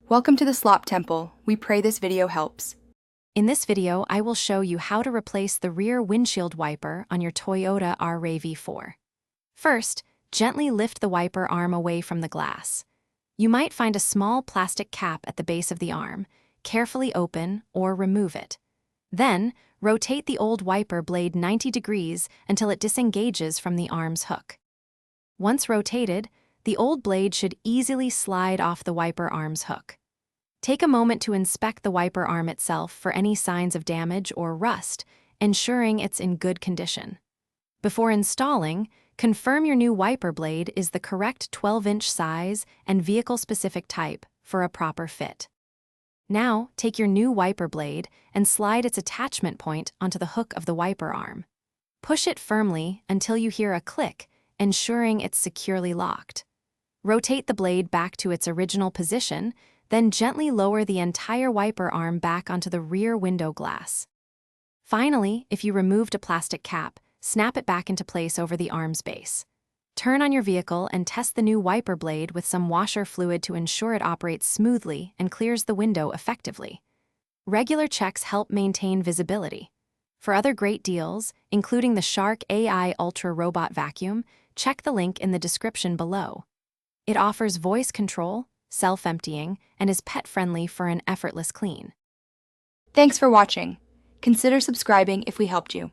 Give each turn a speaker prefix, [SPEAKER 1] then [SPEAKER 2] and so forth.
[SPEAKER 1] Welcome to the Slop Temple. We pray this video helps.
[SPEAKER 2] In this video, I will show you how to replace the rear windshield wiper on your Toyota RAV4. First, gently lift the wiper arm away from the glass. You might find a small plastic cap at the base of the arm. Carefully open or remove it. Then, rotate the old wiper blade 90 degrees until it disengages from the arm's hook. Once rotated, the old blade should easily slide off the wiper arm's hook. Take a moment to inspect the wiper arm itself for any signs of damage or rust, ensuring it's in good condition. Before installing, confirm your new wiper blade is the correct 12-inch size and vehicle-specific type for a proper fit. Now, take your new wiper blade and slide its attachment point onto the hook of the wiper arm. Push it firmly until you hear a click, ensuring it's securely locked. Rotate the blade back to its original position, then gently lower the entire wiper arm back onto the rear window glass. Finally, if you removed a plastic cap, snap it back into place over the arm's base. Turn on your vehicle and test the new wiper blade with some washer fluid to ensure it operates smoothly and clears the window effectively. Regular checks help maintain visibility. For other great deals, including the Shark AI Ultra Robot Vacuum, check the link in the description below. It offers voice control, self-emptying, and is pet-friendly for an effortless clean.
[SPEAKER 1] Thanks for watching. Consider subscribing if we helped you.